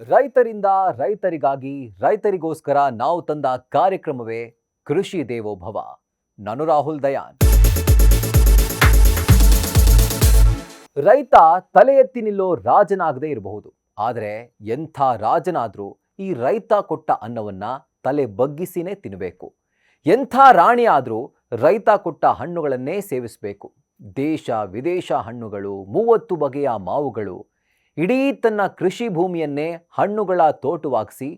ರೈತರಿಂದ ರೈತರಿಗಾಗಿ ರೈತರಿಗೋಸ್ಕರ ನಾವು ತಂದ ಕಾರ್ಯಕ್ರಮವೇ ಕೃಷಿ ದೇವೋಭವ. ನಾನು ರಾಹುಲ್ ದಯಾನ್. ರೈತ ತಲೆ ಎತ್ತಿ ನಿಲ್ಲೋ ರಾಜನಾಗದೇ ಇರಬಹುದು, ಆದರೆ ಎಂಥ ರಾಜನಾದ್ರೂ ಈ ರೈತ ಕೊಟ್ಟ ಅನ್ನವನ್ನ ತಲೆ ಬಗ್ಗಿಸಿನೇ ತಿನ್ನಬೇಕು. ಎಂಥ ರಾಣಿ ಆದ್ರೂ ರೈತ ಕೊಟ್ಟ ಹಣ್ಣುಗಳನ್ನೇ ಸೇವಿಸಬೇಕು. ದೇಶ ವಿದೇಶ ಹಣ್ಣುಗಳು, 30 ಬಗೆಯ ಮಾವುಗಳು, ಇಡೀ ತನ್ನ ಕೃಷಿ ಭೂಮಿಯನ್ನೇ ಹಣ್ಣುಗಳ ತೋಟವಾಗಿಸಿ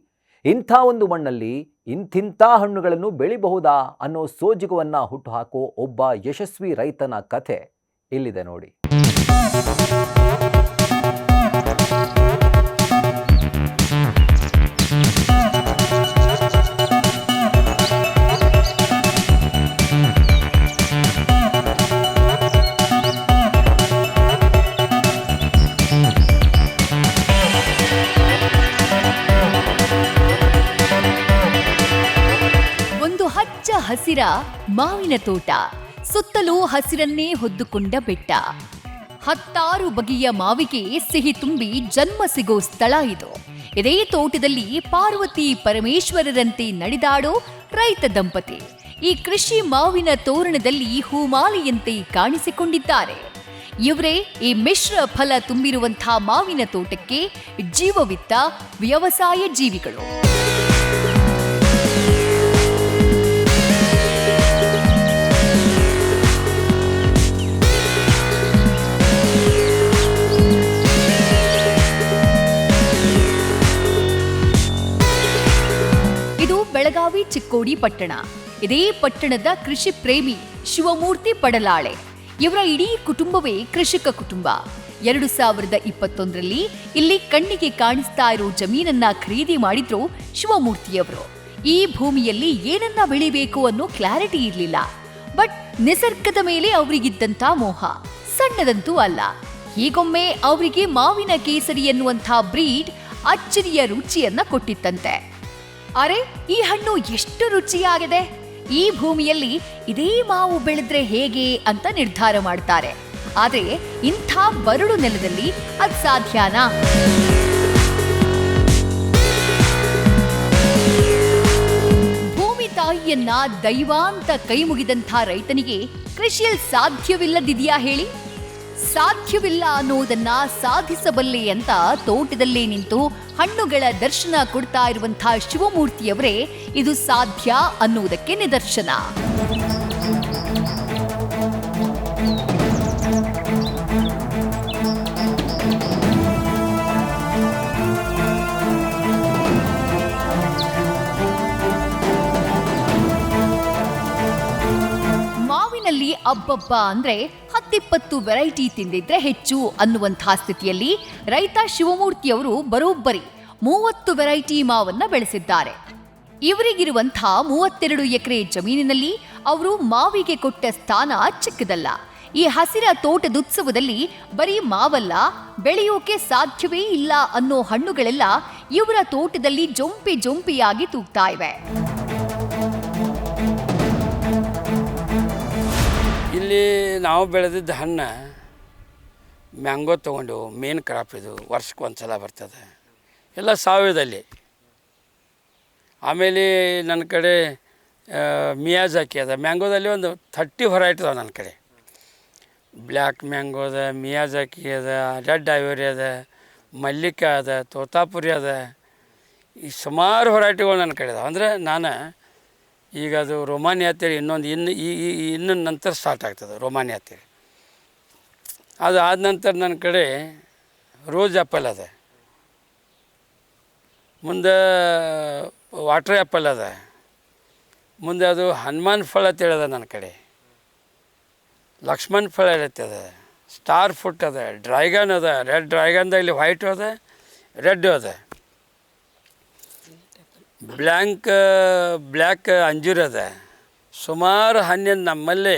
ಇಂಥ ಒಂದು ಮಣ್ಣಲ್ಲಿ ಇಂಥಿಂಥ ಹಣ್ಣುಗಳನ್ನು ಬೆಳಿಬಹುದಾ ಅನ್ನೋ ಸೋಜಿಗವನ್ನ ಹುಟ್ಟುಹಾಕೋ ಒಬ್ಬ ಯಶಸ್ವಿ ರೈತನ ಕಥೆ ಇಲ್ಲಿದೆ ನೋಡಿ. ಹಸಿರ ಮಾವಿನ ತೋಟ, ಸುತ್ತಲೂ ಹಸಿರನ್ನೇ ಹೊದ್ದುಕೊಂಡ ಬೆಟ್ಟ, 16 ಬಗೆಯ ಮಾವಿಗೆ ಸಿಹಿ ತುಂಬಿ ಜನ್ಮ ಸಿಗೋ ಸ್ಥಳ ಇದು. ಇದೇ ತೋಟದಲ್ಲಿ ಪಾರ್ವತಿ ಪರಮೇಶ್ವರರಂತೆ ನಡೆದಾಡೋ ರೈತ ದಂಪತಿ ಈ ಕೃಷಿ ಮಾವಿನ ತೋರಣದಲ್ಲಿ ಹೂಮಾಲೆಯಂತೆ ಕಾಣಿಸಿಕೊಂಡಿದ್ದಾರೆ. ಇವರೇ ಈ ಮಿಶ್ರ ಫಲ ತುಂಬಿರುವಂಥ ಮಾವಿನ ತೋಟಕ್ಕೆ ಜೀವವಿತ್ತ ವ್ಯವಸಾಯ ಜೀವಿಗಳು. ಬೆಳಗಾವಿ ಚಿಕ್ಕೋಡಿ ಪಟ್ಟಣ. ಇದೇ ಪಟ್ಟಣದ ಕೃಷಿ ಪ್ರೇಮಿ ಶಿವಮೂರ್ತಿ ಪಡಲಾಳೆ. ಇವರ ಇಡೀ ಕುಟುಂಬವೇ ಕೃಷಿಕ ಕುಟುಂಬ. 2021ರಲ್ಲಿ ಇಲ್ಲಿ ಕಣ್ಣಿಗೆ ಕಾಣಿಸ್ತಾ ಇರೋ ಜಮೀನನ್ನ ಖರೀದಿ ಮಾಡಿದ್ರು ಶಿವಮೂರ್ತಿಯವರು. ಈ ಭೂಮಿಯಲ್ಲಿ ಏನನ್ನ ಬೆಳಿಬೇಕು ಅನ್ನೋ ಕ್ಲಾರಿಟಿ ಇರಲಿಲ್ಲ. ಬಟ್ ನಿಸರ್ಗದ ಮೇಲೆ ಅವರಿಗಿದ್ದಂತ ಮೋಹ ಸಣ್ಣದಂತೂ ಅಲ್ಲ. ಹೀಗೊಮ್ಮೆ ಅವರಿಗೆ ಮಾವಿನ ಕೇಸರಿ ಎನ್ನುವಂಥ ಬ್ರೀಡ್ ಅಚ್ಚರಿಯ ರುಚಿಯನ್ನ ಕೊಟ್ಟಿತ್ತಂತೆ. ಅರೆ, ಈ ಹಣ್ಣು ಎಷ್ಟು ರುಚಿಯಾಗಿದೆ, ಈ ಭೂಮಿಯಲ್ಲಿ ಇದೇ ಮಾವು ಬೆಳೆದ್ರೆ ಹೇಗೆ ಅಂತ ನಿರ್ಧಾರ ಮಾಡ್ತಾರೆ. ಆದ್ರೆ ಇಂಥ ಬರಡು ನೆಲದಲ್ಲಿ ಅದು ಸಾಧ್ಯನಾ? ಭೂಮಿ ತಾಯಿಯನ್ನ ದೈವ ಅಂತ ಕೈ ಮುಗಿದಂಥ ರೈತನಿಗೆ ಕೃಷಿಯಲ್ಲಿ ಸಾಧ್ಯವಿಲ್ಲದಿದೆಯಾ ಹೇಳಿ? ಸಾಧ್ಯವಿಲ್ಲ ಅನ್ನೋದನ್ನ ಸಾಧಿಸಬಲ್ಲೆ ಅಂತ ತೋಟದಲ್ಲೇ ನಿಂತು ಹಣ್ಣುಗಳ ದರ್ಶನ ಕೊಡ್ತಾ ಇರುವಂತಹ ಶಿವಮೂರ್ತಿಯವರೇ ಇದು ಸಾಧ್ಯ ಅನ್ನುವುದಕ್ಕೆ ನಿದರ್ಶನ. ಮಾವಿನಲ್ಲಿ ಅಬ್ಬಬ್ಬ ಅಂದ್ರೆ 10-20 ವೆರೈಟಿ ತಿಂದಿದ್ರೆ ಹೆಚ್ಚು ಅನ್ನುವಂತಹ ಸ್ಥಿತಿಯಲ್ಲಿ ರೈತ ಶಿವಮೂರ್ತಿಯವರು ಬರೋಬ್ಬರಿ 30 ವೆರೈಟಿ ಮಾವನ್ನ ಬೆಳೆಸಿದ್ದಾರೆ. ಇವರಿಗಿರುವಂತಹ 32 ಎಕರೆ ಜಮೀನಿನಲ್ಲಿ ಅವರು ಮಾವಿಗೆ ಕೊಟ್ಟ ಸ್ಥಾನ ಚಿಕ್ಕದಲ್ಲ. ಈ ಹಸಿರ ತೋಟದುತ್ಸವದಲ್ಲಿ ಬರೀ ಮಾವಲ್ಲ, ಬೆಳೆಯೋಕೆ ಸಾಧ್ಯವೇ ಇಲ್ಲ ಅನ್ನೋ ಹಣ್ಣುಗಳೆಲ್ಲ ಇವರ ತೋಟದಲ್ಲಿ ಜೊಂಪಿ ಜೊಂಪಿಯಾಗಿ ತೂಗ್ತಾ ಇವೆ. ಇಲ್ಲಿ ನಾವು ಬೆಳೆದಿದ್ದ ಹಣ್ಣು ಮ್ಯಾಂಗೋ ತೊಗೊಂಡು, ಮೇನ್ ಕ್ರಾಪ್ ಇದು, ವರ್ಷಕ್ಕೆ ಒಂದು ಸಲ ಬರ್ತದೆ, ಎಲ್ಲ ಸಾವಯವದಲ್ಲಿ. ಆಮೇಲೆ ನನ್ನ ಕಡೆ ಮಿಯಾಜಾಕಿ ಅದ, ಮ್ಯಾಂಗೋದಲ್ಲಿ ಒಂದು 30 ವೆರೈಟಿ ಅದ ನನ್ನ ಕಡೆ. ಬ್ಲ್ಯಾಕ್ ಮ್ಯಾಂಗೋ ಅದ, ಮಿಯಾಜಾಕಿ ಅದ, ರೆಡ್ ಐವರಿ ಅದ, ಮಲ್ಲಿಕ ಅದ, ತೋತಾಪುರಿ ಅದ, ಈ ಸುಮಾರು ವೆರೈಟಿಗಳು ನನ್ನ ಕಡೆ ಅದಾವೆ. ಅಂದರೆ ನಾನು ಈಗ ಅದು ರೋಮಾನಿ ಅಂತೇಳಿ ಇನ್ನೊಂದು ಇನ್ನು ನಂತರ ಸ್ಟಾರ್ಟ್ ಆಗ್ತದೆ ರೋಮಾನಿ ಅಂತೇಳಿ. ಅದು ಆದ ನಂತರ ನನ್ನ ಕಡೆ ರೋಸ್ ಆ್ಯಪಲ್ ಅದ, ಮುಂದೆ ವಾಟರ್ ಆ್ಯಪಲ್ ಅದ, ಮುಂದೆ ಅದು ಹನುಮಾನ್ ಫಳ ಅಂತೇಳದ ನನ್ನ ಕಡೆ, ಲಕ್ಷ್ಮಣ್ ಫಳ ಇರತ್ತದ, ಸ್ಟಾರ್ ಫ್ರೂಟ್ ಅದ, ಡ್ರ್ಯಾಗನ್ ಅದ, ರೆಡ್ ಡ್ರ್ಯಾಗನ್ದಲ್ಲಿ ವೈಟು ಅದ, ರೆಡ್ಡು ಅದ, ಬ್ಲ್ಯಾಕ್ ಅಂಜೂರ ಅದ. ಸುಮಾರು ಹಣ್ಣಿನ ನಮ್ಮಲ್ಲಿ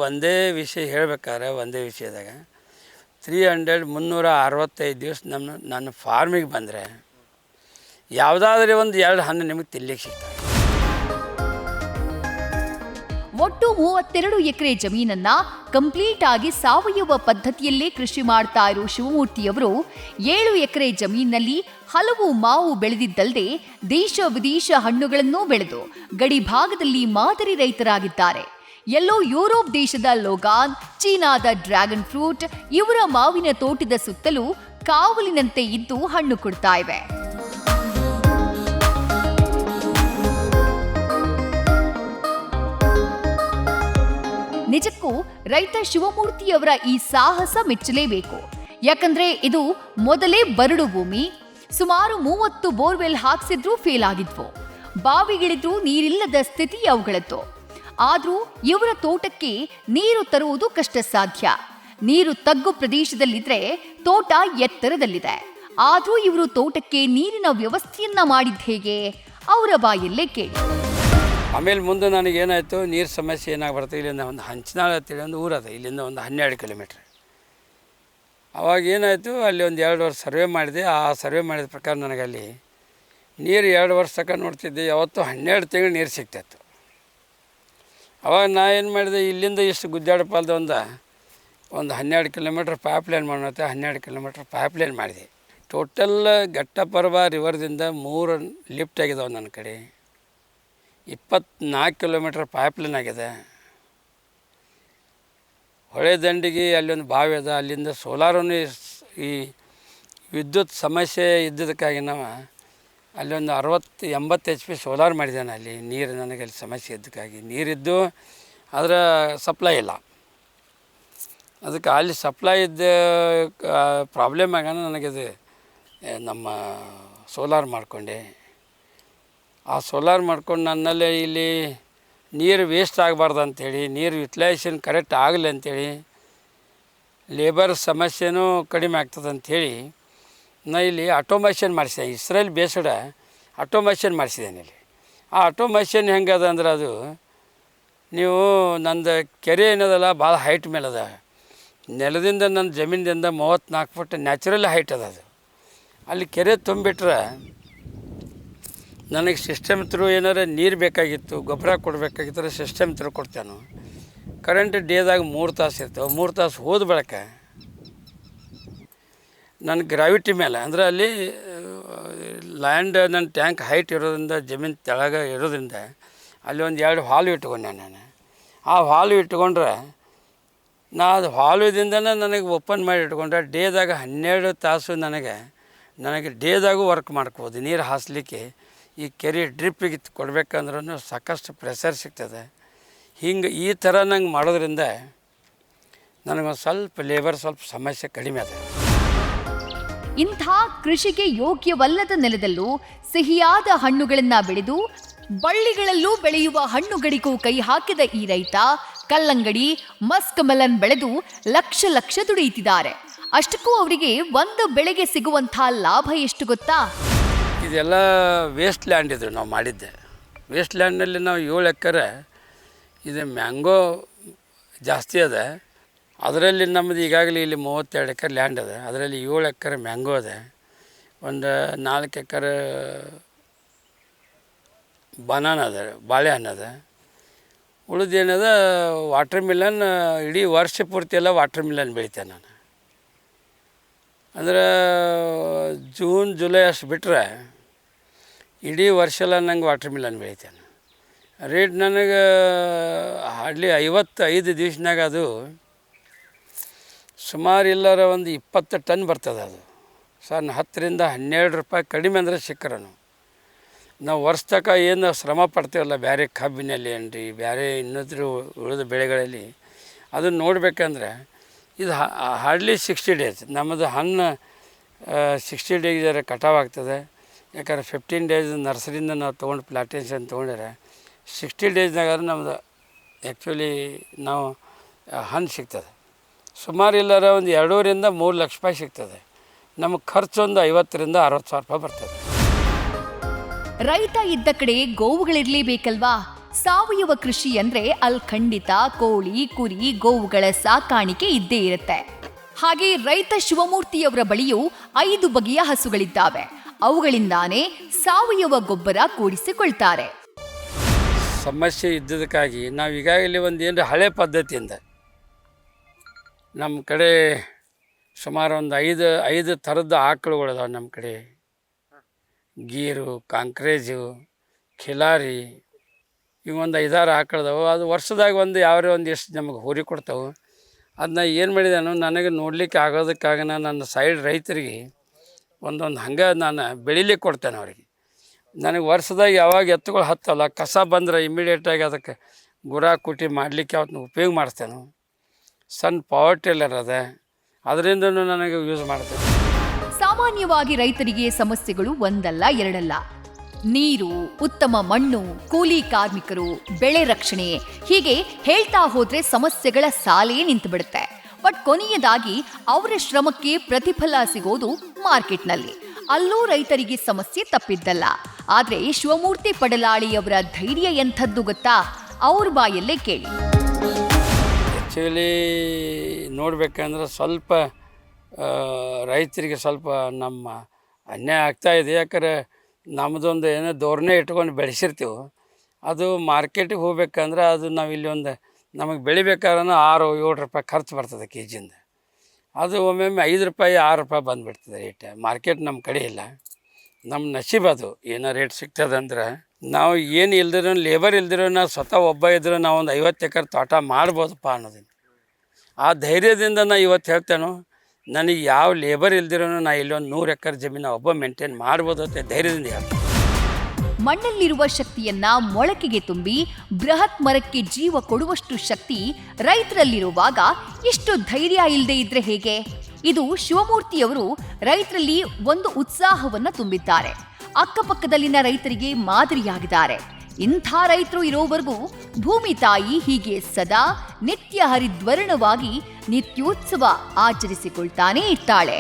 ಒಂದೇ ವಿಷಯ ಹೇಳ್ಬೇಕಾದ್ರೆ ಒಂದೇ ವಿಷಯದಾಗ 365 ದಿವಸ ನನ್ನ ಫಾರ್ಮಿಗೆ ಬಂದರೆ ಯಾವುದಾದ್ರೂ ಒಂದು 2 ಹಣ್ಣು ನಿಮಗೆ ತಿನ್ಲಿಕ್ಕೆ ಸಿಗ್ತವೆ. ಒಟ್ಟು 32 ಎಕರೆ ಜಮೀನನ್ನ ಕಂಪ್ಲೀಟ್ ಆಗಿ ಸಾವಯವ ಪದ್ಧತಿಯಲ್ಲೇ ಕೃಷಿ ಮಾಡ್ತಾ ಇರೋ ಶಿವಮೂರ್ತಿಯವರು 7 ಎಕರೆ ಜಮೀನಿನಲ್ಲಿ ಹಲವು ಮಾವು ಬೆಳೆದಿದ್ದಲ್ಲದೆ ದೇಶ ವಿದೇಶ ಹಣ್ಣುಗಳನ್ನೂ ಬೆಳೆದು ಗಡಿ ಭಾಗದಲ್ಲಿ ಮಾದರಿ ರೈತರಾಗಿದ್ದಾರೆ. ಎಲ್ಲೋ ಯುರೋಪ್ ದೇಶದ ಲೋಗಾನ್, ಚೀನಾದ ಡ್ರ್ಯಾಗನ್ ಫ್ರೂಟ್ ಇವರ ಮಾವಿನ ತೋಟದ ಸುತ್ತಲೂ ಕಾವಲಿನಂತೆ ಇದ್ದು ಹಣ್ಣು ಕೊಡ್ತಾ ಇವೆ. ನಿಜಕ್ಕೂ ರೈತ ಶಿವಮೂರ್ತಿಯವರ ಈ ಸಾಹಸ ಮೆಚ್ಚಲೇಬೇಕು. ಯಾಕಂದ್ರೆ ಇದು ಮೊದಲೇ ಬರಡು ಭೂಮಿ. ಸುಮಾರು 30 ಬೋರ್ವೆಲ್ ಹಾಕ್ಸಿದ್ರೂ ಫೇಲ್ ಆಗಿದ್ವು. ಬಾವಿಗಿಳಿದ್ರೂ ನೀರಿಲ್ಲದ ಸ್ಥಿತಿ ಅವುಗಳದ್ದು. ಆದ್ರೂ ಇವರ ತೋಟಕ್ಕೆ ನೀರು ತರುವುದು ಕಷ್ಟ ಸಾಧ್ಯ. ನೀರು ತಗ್ಗು ಪ್ರದೇಶದಲ್ಲಿದ್ರೆ ತೋಟ ಎತ್ತರದಲ್ಲಿದೆ. ಆದ್ರೂ ಇವರು ತೋಟಕ್ಕೆ ನೀರಿನ ವ್ಯವಸ್ಥೆಯನ್ನ ಮಾಡಿದ್ದು ಹೇಗೆ? ಅವರ ಬಾಯಲ್ಲೇ ಕೇಳಿ. ಆಮೇಲೆ ಮುಂದೆ ನನಗೇನಾಯಿತು, ನೀರು ಸಮಸ್ಯೆ ಏನಾಗಿ ಬರುತ್ತೆ. ಇಲ್ಲಿಂದ ಒಂದು ಹಂಚನಾಳ ಅಂತೇಳಿ ಒಂದು ಊರದ, ಇಲ್ಲಿಂದ ಒಂದು 12 ಕಿಲೋಮೀಟ್ರ್. ಅವಾಗ ಏನಾಯಿತು, ಅಲ್ಲಿ ಒಂದು 2 ವರ್ಷ ಸರ್ವೆ ಮಾಡಿದೆ. ಆ ಸರ್ವೆ ಮಾಡಿದ ಪ್ರಕಾರ ನನಗಲ್ಲಿ ನೀರು 2 ವರ್ಷ ತನಕ ನೋಡ್ತಿದ್ದೆ. ಯಾವತ್ತೂ 12 ತಿಂಗಳು ನೀರು ಸಿಗ್ತಾಯಿತ್ತು. ಅವಾಗ ನಾ ಏನು ಮಾಡಿದೆ, ಇಲ್ಲಿಂದ ಇಷ್ಟು ಗುದ್ದಾಡಪಾಲ್ದ ಒಂದು 12 ಕಿಲೋಮೀಟ್ರ್ ಪೈಪ್ಲೈನ್ ಮಾಡೋತ್ತೆ. 12 ಕಿಲೋಮೀಟ್ರ್ ಪೈಪ್ಲೈನ್ ಮಾಡಿದೆ. ಟೋಟಲ್ ಘಟ್ಟಪರ್ವ ರಿವರ್ದಿಂದ 3 ಲಿಫ್ಟ್ ಆಗಿದಾವೆ ನನ್ನ ಕಡೆ. 24 ಕಿಲೋಮೀಟ್ರ್ ಪೈಪ್ಲೈನ್ ಆಗಿದೆ. ಹೊಳೆ ದಂಡಿಗೆ ಅಲ್ಲೊಂದು ಬಾವಿ ಅದ. ಅಲ್ಲಿಂದ ಸೋಲಾರನ್ನು ಈ ವಿದ್ಯುತ್ ಸಮಸ್ಯೆ ಇದ್ದದಕ್ಕಾಗಿ ನಾವು ಅಲ್ಲೊಂದು 60-80 HP ಸೋಲಾರ್ ಮಾಡಿದ್ದಾನೆ. ಅಲ್ಲಿ ನೀರು ನನಗೆ ಅಲ್ಲಿ ಸಮಸ್ಯೆ ಇದ್ದಕ್ಕಾಗಿ ನೀರಿದ್ದು ಅದರ ಸಪ್ಲೈ ಇಲ್ಲ. ಅದಕ್ಕೆ ಅಲ್ಲಿ ಸಪ್ಲೈ ಇದ್ದ ಪ್ರಾಬ್ಲಮ್ ಆಗ ನನಗಿದು ನಮ್ಮ ಸೋಲಾರ್ ಮಾಡಿಕೊಂಡೆ. ಆ ಸೋಲಾರ್ ಮಾಡ್ಕೊಂಡು ನನ್ನಲ್ಲೇ ಇಲ್ಲಿ ನೀರು ವೇಸ್ಟ್ ಆಗಬಾರ್ದು ಅಂಥೇಳಿ, ನೀರು ಯುಟಿಲೈಸೇಷನ್ ಕರೆಕ್ಟ್ ಆಗಲಿ ಅಂಥೇಳಿ, ಲೇಬರ್ ಸಮಸ್ಯೆನೂ ಕಡಿಮೆ ಆಗ್ತದೆ ಅಂಥೇಳಿ ನಾ ಇಲ್ಲಿ ಆಟೋಮೇಷನ್ ಮಾಡಿಸಿದೆ. ಇಸ್ರೇಲ್ ಬೇಸ್ಡ್ ಆಟೋಮೇಷನ್ ಮಾಡಿಸಿದ್ದೇನೆ ಇಲ್ಲಿ. ಆ ಆಟೋಮೇಷನ್ ಹೆಂಗದ ಅಂದ್ರೆ, ಅದು ನೀವು ನಂದು ಕೆರೆ ಏನದಲ್ಲ ಭಾಳ ಹೈಟ್ ಮೇಲೆ ಅದ. ನೆಲದಿಂದ ನನ್ನ ಜಮೀನಿಂದ 34 ಫುಟ್ ನ್ಯಾಚುರಲ್ ಹೈಟ್ ಅದ. ಅದು ಅಲ್ಲಿ ಕೆರೆ ತುಂಬಿಟ್ರೆ ನನಗೆ ಸಿಸ್ಟಮ್ ಥ್ರೂ ಏನಾರು ನೀರು ಬೇಕಾಗಿತ್ತು, ಗೊಬ್ಬರ ಕೊಡಬೇಕಾಗಿತ್ತು, ಸಿಸ್ಟಮ್ ಥ್ರೂ ಕೊಡ್ತೇನೆ. ಕರೆಂಟ್ ಡೇದಾಗ 3 ತಾಸು ಇರ್ತವೆ. 3 ತಾಸು ಹೋದ ಬಳಿಕ ನನ್ನ ಗ್ರಾವಿಟಿ ಮೇಲೆ, ಅಂದರೆ ಅಲ್ಲಿ ಲ್ಯಾಂಡ್ ನನ್ನ ಟ್ಯಾಂಕ್ ಹೈಟ್ ಇರೋದ್ರಿಂದ, ಜಮೀನು ತೆಳಗೆ ಇರೋದ್ರಿಂದ ಅಲ್ಲಿ ಒಂದು 2 ವಾಲ್ವ್ ಇಟ್ಕೊಂಡೆ ನಾನು. ಆ ವಾಲ್ವ್ ಇಟ್ಕೊಂಡ್ರೆ ನಾ ಅದು ವಾಲ್ವ್ದಿಂದನೇ ನನಗೆ ಓಪನ್ ಮಾಡಿ ಇಟ್ಕೊಂಡ್ರೆ ಡೇದಾಗ 12 ತಾಸು ನನಗೆ ಡೇದಾಗೂ ವರ್ಕ್ ಮಾಡ್ಕೋಬೋದು. ನೀರು ಹಾಸ್ಲಿಕ್ಕೆ ಈ ಕೆರೆ ಡ್ರಿಪ್ಪಿಗೆ ಕೊಡ್ಬೇಕಂದ್ರೂ ಸಾಕಷ್ಟು ಪ್ರೆಷರ್ ಸಿಗ್ತದೆ. ಹಿಂಗೆ ಈ ಥರ ನಂಗೆ ಮಾಡೋದ್ರಿಂದ ನನಗೊಂದು ಸ್ವಲ್ಪ ಲೇಬರ್ ಸ್ವಲ್ಪ ಸಮಸ್ಯೆ ಕಡಿಮೆ ಅದ. ಇಂಥ ಕೃಷಿಗೆ ಯೋಗ್ಯವಲ್ಲದ ನೆಲದಲ್ಲೂ ಸಿಹಿಯಾದ ಹಣ್ಣುಗಳನ್ನ ಬೆಳೆದು ಬಳ್ಳಿಗಳಲ್ಲೂ ಬೆಳೆಯುವ ಹಣ್ಣುಗಳಿಗೂ ಕೈ ಹಾಕಿದ ಈ ರೈತ ಕಲ್ಲಂಗಡಿ, ಮಸ್ಕ್ ಮೆಲನ್ ಬೆಳೆದು ಲಕ್ಷ ದುಡಿಯುತ್ತಿದ್ದಾರೆ. ಅಷ್ಟಕ್ಕೂ ಅವರಿಗೆ ಒಂದು ಬೆಳೆಗೆ ಸಿಗುವಂಥ ಲಾಭ ಎಷ್ಟು ಗೊತ್ತಾ? ಇದೆಲ್ಲ ವೇಸ್ಟ್ ಲ್ಯಾಂಡ್ ಇದು ನಾವು ಮಾಡಿದ್ದೆ. ವೇಸ್ಟ್ ಲ್ಯಾಂಡ್ನಲ್ಲಿ ನಾವು 7 ಎಕರೆ ಇದು ಮ್ಯಾಂಗೋ ಜಾಸ್ತಿ ಅದ. ಅದರಲ್ಲಿ ನಮ್ಮದು ಈಗಾಗಲೇ ಇಲ್ಲಿ 32 ಎಕರೆ ಲ್ಯಾಂಡ್ ಅದ. ಅದರಲ್ಲಿ 7 ಎಕರೆ ಮ್ಯಾಂಗೋ ಅದ, ಒಂದು 4 ಎಕರೆ ಬನಾನ ಅದ, ಬಾಳೆಹಣ್ಣು ಅದ. ಉಳಿದೇನದ ವಾಟರ್ ಮಿಲನ್. ಇಡೀ ವರ್ಷ ಪೂರ್ತಿ ಎಲ್ಲ ವಾಟರ್ ಮಿಲನ್ ಬೆಳಿತೇನೆ ನಾನು. ಅಂದ್ರೆ ಜೂನ್ ಜುಲೈ ಅಷ್ಟು ಬಿಟ್ಟರೆ ಇಡೀ ವರ್ಷ ಎಲ್ಲ ನಂಗೆ ವಾಟರ್ ಮಿಲನ್ ಬೆಳಿತೇನೆ. ರೇಟ್ ನನಗೆ ಹಾರ್ಡ್ಲಿ 55 ದಿವ್ಸನಾಗ ಅದು ಸುಮಾರು ಎಲ್ಲರ ಒಂದು 20 ಟನ್ ಬರ್ತದೆ. ಅದು ಸರ್ 10ರಿಂದ 12 ರೂಪಾಯಿ ಕಡಿಮೆ ಅಂದರೆ ಸಿಕ್ಕರನು. ನಾವು ವರ್ಷ ತನಕ ಏನು ಶ್ರಮ ಪಡ್ತೇವಲ್ಲ ಬೇರೆ ಕಬ್ಬಿನಲ್ಲಿ ಏನ್ರಿ ಬೇರೆ ಇನ್ನೊಂದು ಉಳಿದ ಬೆಳೆಗಳಲ್ಲಿ, ಅದನ್ನು ನೋಡಬೇಕಂದ್ರೆ ಇದು ಹಾರ್ಡ್ಲಿ 60 ಡೇಸ್. ನಮ್ಮದು ಹಣ್ಣು 60 ಡೇಸ್ ಕಟಾವು ಆಗ್ತದೆ. ಯಾಕಂದ್ರೆ 15 ಡೇಸ್ ನರ್ಸರಿಯಿಂದ ನಾವು ತೊಗೊಂಡು ಪ್ಲಾಂಟೇಷನ್ ತೊಗೊಂಡ್ರೆ 60 ಡೇಸ್ನಾಗ ನಮ್ಮದು ಆ್ಯಕ್ಚುಲಿ ನಾವು ಹಣ್ಣು ಸಿಗ್ತದೆ. ಸುಮಾರು ಎಲ್ಲರ ಒಂದು 2.5 3 ಲಕ್ಷ ರೂಪಾಯಿ ಸಿಗ್ತದೆ. ನಮಗೆ ಖರ್ಚು ಒಂದು 50ರಿಂದ 60 ಸಾವಿರ ರೂಪಾಯಿ ಬರ್ತದೆ. ರೈತ ಇದ್ದ ಕಡೆ ಗೋವುಗಳಿರ್ಲೇಬೇಕಲ್ವಾ? ಸಾವಯವ ಕೃಷಿ ಅಂದ್ರೆ ಅಲ್ಲಿ ಖಂಡಿತ ಕೋಳಿ, ಕುರಿ, ಗೋವುಗಳ ಸಾಕಾಣಿಕೆ ಇದ್ದೇ ಇರುತ್ತೆ. ಹಾಗೆ ರೈತ ಶಿವಮೂರ್ತಿಯವರ ಬಳಿಯೂ 5 ಬಗೆಯ ಹಸುಗಳಿದ್ದಾವೆ. ಅವುಗಳಿಂದಾನೇ ಸಾವಯವ ಗೊಬ್ಬರ ಕೂಡಿಸಿಕೊಳ್ತಾರೆ. ಸಮಸ್ಯೆ ಇದ್ದದಕ್ಕಾಗಿ ನಾವು ಈಗಾಗಲೇ ಒಂದು ಏನು ಹಳೆ ಪದ್ಧತಿಯಿಂದ ನಮ್ಮ ಕಡೆ ಸುಮಾರು ಒಂದು ಐದು ಥರದ ಆಕಳುಗಳಿದಾವೆ ನಮ್ಮ ಕಡೆ. ಗೀರು, ಕಾಂಕ್ರೇಜು, ಖಿಲಾರಿ, ಇವೊಂದು 5-6 ಆಕಳದಾವೆ. ಅದು ವರ್ಷದಾಗ ಒಂದು ಯಾವ್ಯಾವ ಒಂದಿಷ್ಟು ನಮಗೆ ಹೋರಿ ಕೊಡ್ತಾವೆ. ಅದನ್ನ ಏನು ಮಾಡಿದಾನು, ನನಗೆ ನೋಡ್ಲಿಕ್ಕೆ ಆಗೋದಕ್ಕಾಗ ನನ್ನ ಸೈಡ್ ರೈತರಿಗೆ ಒಂದೊಂದು ಹಂಗೆ ನಾನು ಬೆಳಿಲಿಕ್ಕೆ ಕೊಡ್ತೇನೆ ಅವ್ರಿಗೆ. ನನಗೆ ವರ್ಷದಾಗ ಯಾವಾಗ ಎತ್ತುಗಳು ಹತ್ತಲ್ಲ, ಕಸ ಬಂದ್ರೆ ಇಮ್ಮಿಡಿಯೇಟಾಗಿ ಅದಕ್ಕೆ ಗುರ ಕುಟಿ ಮಾಡಲಿಕ್ಕೆ ಅವತ್ತನ್ನ ಉಪಯೋಗ ಮಾಡಿಸ್ತೇನೆ. ಸಣ್ಣ ಪವರ್ ಟಿಲ್ಲರ್ ಅದ, ಅದರಿಂದನೂ ನನಗೆ ಯೂಸ್ ಮಾಡ್ತೇನೆ. ಸಾಮಾನ್ಯವಾಗಿ ರೈತರಿಗೆ ಸಮಸ್ಯೆಗಳು ಒಂದಲ್ಲ ಎರಡಲ್ಲ. ನೀರು, ಉತ್ತಮ ಮಣ್ಣು, ಕೂಲಿ ಕಾರ್ಮಿಕರು, ಬೆಳೆ ರಕ್ಷಣೆ, ಹೀಗೆ ಹೇಳ್ತಾ ಹೋದ್ರೆ ಸಮಸ್ಯೆಗಳ ಸಾಲೇ ನಿಂತು ಬಿಡುತ್ತೆ. ಬಟ್ ಕೊನೆಯದಾಗಿ ಅವರ ಶ್ರಮಕ್ಕೆ ಪ್ರತಿಫಲ ಸಿಗೋದು ಮಾರ್ಕೆಟ್ನಲ್ಲಿ. ಅಲ್ಲೂ ರೈತರಿಗೆ ಸಮಸ್ಯೆ ತಪ್ಪಿದ್ದಲ್ಲ. ಆದ್ರೆ ಶಿವಮೂರ್ತಿ ಪಡಲಾಳಿಯವರ ಧೈರ್ಯ ಎಂಥದ್ದು ಗೊತ್ತಾ? ಅವ್ರ ಬಾಯಲ್ಲೇ ಕೇಳಿ. ಆ್ಯಕ್ಚುಲಿ ನೋಡ್ಬೇಕಂದ್ರೆ ಸ್ವಲ್ಪ ರೈತರಿಗೆ ಸ್ವಲ್ಪ ನಮ್ಮ ಅನ್ಯಾಯ ಆಗ್ತಾಯಿದೆ. ಯಾಕಂದ್ರೆ ನಮ್ಮದೊಂದು ಏನೋ ಧೋರಣೆ ಇಟ್ಕೊಂಡು ಬೆಳೆಸಿರ್ತೀವಿ, ಅದು ಮಾರ್ಕೆಟಿಗೆ ಹೋಗ್ಬೇಕಂದ್ರೆ ಅದು ನಾವು ಇಲ್ಲಿ ಒಂದು ನಮಗೆ ಬೆಳಿಬೇಕಾದ್ರೆ 6-7 ರೂಪಾಯಿ ಖರ್ಚು ಬರ್ತದೆ ಕೆಜಿಯಿಂದ. ಅದು ಒಮ್ಮೊಮ್ಮೆ 5 ರೂಪಾಯಿ 6 ರೂಪಾಯಿ ಬಂದುಬಿಡ್ತದೆ ರೇಟ್. ಮಾರ್ಕೆಟ್ ನಮ್ಮ ಕಡೆ ಇಲ್ಲ, ನಮ್ಮ ನಸೀಬ್ ಅದು. ಏನೋ ರೇಟ್ ಸಿಗ್ತದಂದ್ರೆ ನಾವು ಏನು ಇಲ್ದಿರೋ, ಲೇಬರ್ ಇಲ್ದಿರೋ, ನಾವು ಸ್ವತಃ ಒಬ್ಬ ಇದ್ದರೂ ನಾವು ಒಂದು 50 ಎಕರೆ ತೋಟ ಮಾಡ್ಬೋದಪ್ಪ ಅನ್ನೋದನ್ನು ಆ ಧೈರ್ಯದಿಂದ ನಾನು ಇವತ್ತು ಹೇಳ್ತೇನೆ. ನನಗೆ ಯಾವ ಲೇಬರ್ ಇಲ್ದಿರೋ ನಾ ಇಲ್ಲೊಂದು 100 ಎಕರೆ ಜಮೀನು ಒಬ್ಬ ಮೇಂಟೈನ್ ಮಾಡ್ಬೋದು ಅಂತ ಧೈರ್ಯದಿಂದ ಹೇಳ್ತೇನೆ. ಮಣ್ಣಲ್ಲಿರುವ ಶಕ್ತಿಯನ್ನ ಮೊಳಕೆಗೆ ತುಂಬಿ ಬೃಹತ್ ಮರಕ್ಕೆ ಜೀವ ಕೊಡುವಷ್ಟು ಶಕ್ತಿ ರೈತರಲ್ಲಿರುವಾಗ ಎಷ್ಟು ಧೈರ್ಯ ಇಲ್ಲದೆ ಇದ್ರೆ ಹೇಗೆ? ಇದು ಶಿವಮೂರ್ತಿಯವರು ರೈತರಲ್ಲಿ ಒಂದು ಉತ್ಸಾಹವನ್ನ ತುಂಬಿದ್ದಾರೆ. ಅಕ್ಕಪಕ್ಕದಲ್ಲಿನ ರೈತರಿಗೆ ಮಾದರಿಯಾಗಿದ್ದಾರೆ. ಇಂಥ ರೈತರು ಇರೋವರೆಗೂ ಭೂಮಿ ತಾಯಿ ಹೀಗೆ ಸದಾ ನಿತ್ಯ ಹರಿದ್ವರ್ಣವಾಗಿ ನಿತ್ಯೋತ್ಸವ ಆಚರಿಸಿಕೊಳ್ತಾನೇ ಇರ್ತಾಳೆ.